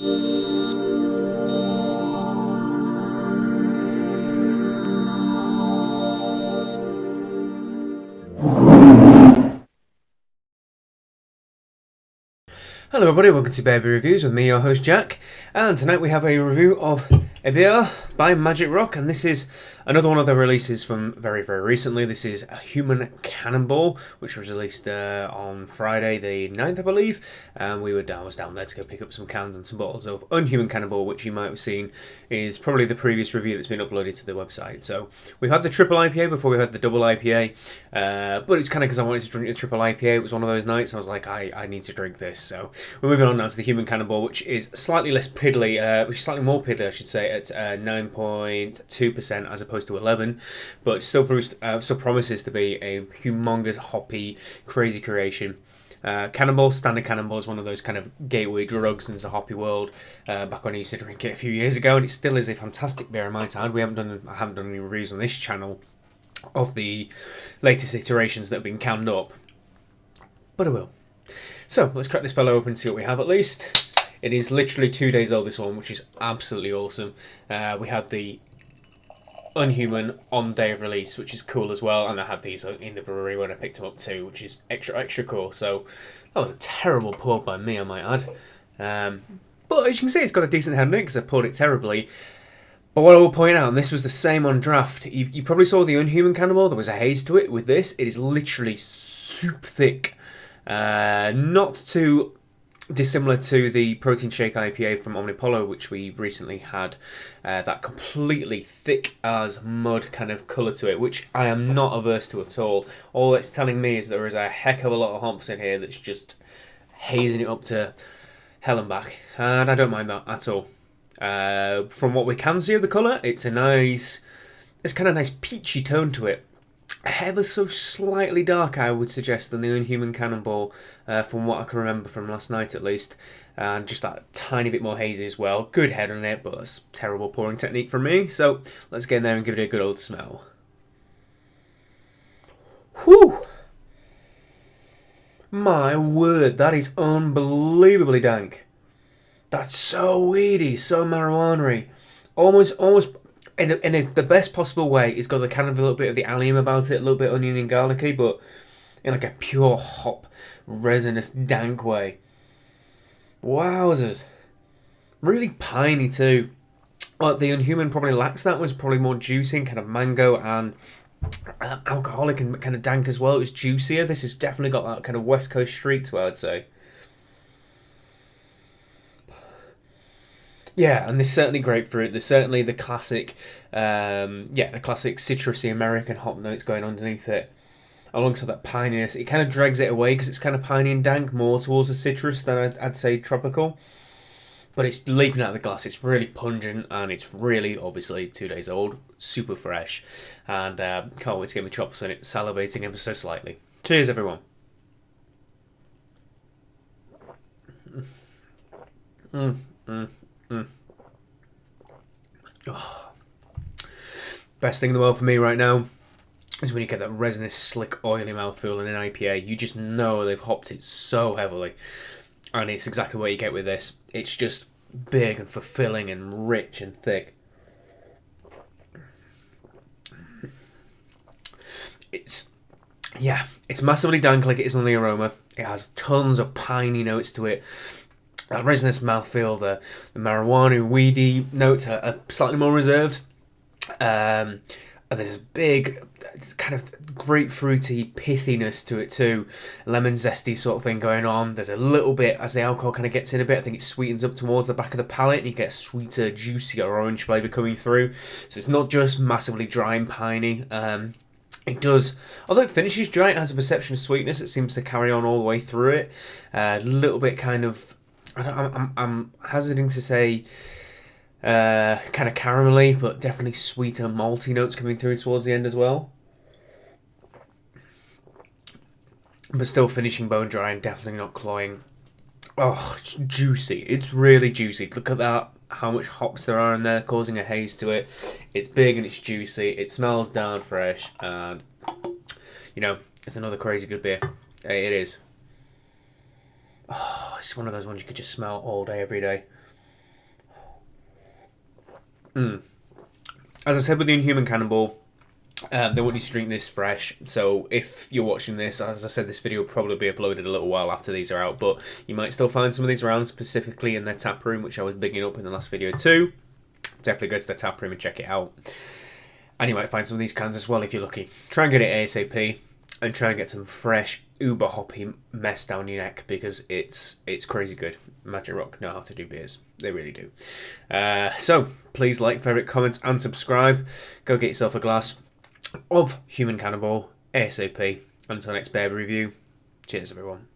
Hello everybody, welcome to Baby Reviews with me, your host Jack, and tonight we have a review of a beer by Magic Rock, and this is another one of their releases from very recently. This is a Human Cannonball, which was released on Friday the 9th, I believe, and I was down there to go pick up some cans and some bottles of Unhuman Cannonball, which you might have seen is probably the previous review that's been uploaded to the website. So we've had the triple IPA before we had the double IPA, but it's kind of because I wanted to drink the triple IPA. It was one of those nights I was like, I need to drink this, so we're moving on now to the Human Cannonball, which is slightly less piddly, which is slightly more piddly, I should say, at 9.2% as opposed to 11, but still promises to be a humongous, hoppy, crazy creation. Cannonball, standard Cannonball, is one of those kind of gateway drugs into the hoppy world. Back when I used to drink it a few years ago, and it still is a fantastic beer, I might add. I haven't done any reviews on this channel of the latest iterations that have been canned up, but I will. So let's crack this fellow open and see what we have at least. It is literally 2 days old, this one, which is absolutely awesome. We had the Unhuman on the day of release, which is cool as well, and I had these in the brewery when I picked them up too, which is extra cool. So that was a terrible pour by me, I might add. But as you can see, it's got a decent head on it because I poured it terribly. But what I will point out, and this was the same on draft, you probably saw the Unhuman Cannonball, there was a haze to it. With this, it is literally super thick. Not too dissimilar to the Protein Shake IPA from Omnipollo, which we recently had. That completely thick as mud kind of colour to it, which I am not averse to at all. All it's telling me is there is a heck of a lot of hops in here that's just hazing it up to hell and back, and I don't mind that at all. From what we can see of the colour, it's kind of nice peachy tone to it. Ever so slightly dark, I would suggest, than the Unhuman Cannonball, from what I can remember from last night at least. And just that tiny bit more hazy as well. Good head on it, but that's terrible pouring technique from me. So let's get in there and give it a good old smell. Whew! My word, that is unbelievably dank. That's so weedy, so marijuana-y. Almost in the best possible way. It's got a kind of a little bit of the allium about it, a little bit onion and garlicky, but in like a pure hop, resinous, dank way. Wowzers. Really piney too. The Unhuman probably lacks that. It was probably more juicy and kind of mango and alcoholic and kind of dank as well. It was juicier. This has definitely got that kind of West Coast streak to it, I'd say. Yeah, and there's certainly grapefruit. There's certainly the classic, the classic citrusy American hop notes going underneath it. Alongside that pininess, it kind of drags it away because it's kind of piney and dank, more towards the citrus than I'd say tropical. But it's leaping out of the glass. It's really pungent, and it's really, obviously, 2 days old, super fresh. And can't wait to get my chops on it, salivating ever so slightly. Cheers, everyone. Oh. Best thing in the world for me right now is when you get that resinous, slick, oily mouthfeel in an IPA. You just know they've hopped it so heavily. And it's exactly what you get with this. It's just big and fulfilling and rich and thick. It's massively dank like it is on the aroma. It has tons of piney notes to it. That resinous mouthfeel, the marijuana, weedy notes are slightly more reserved. And there's a big kind of grapefruity pithiness to it too. Lemon zesty sort of thing going on. There's a little bit, as the alcohol kind of gets in a bit, I think it sweetens up towards the back of the palate and you get a sweeter, juicier orange flavour coming through. So it's not just massively dry and piney. It does, although it finishes dry, it has a perception of sweetness. It seems to carry on all the way through it. A little bit kind of, I'm hazarding to say kind of caramelly, but definitely sweeter malty notes coming through towards the end as well. But still finishing bone dry and definitely not cloying. Oh, it's juicy. It's really juicy. Look at that, how much hops there are in there, causing a haze to it. It's big and it's juicy. It smells darn fresh, and it's another crazy good beer. It is. Oh, it's one of those ones you could just smell all day, every day. As I said with the Inhuman Cannonball, they want you to drink this fresh. So if you're watching this, as I said, this video will probably be uploaded a little while after these are out, but you might still find some of these around, specifically in their tap room, which I was bigging up in the last video too. Definitely go to the tap room and check it out. And you might find some of these cans as well if you're lucky. Try and get it ASAP, and try and get some fresh, uber hoppy mess down your neck, because it's crazy good. Magic Rock know how to do beers. They really do. So please like, favourite, comment and subscribe. Go get yourself a glass of Human Cannonball ASAP. Until next beer review, cheers everyone.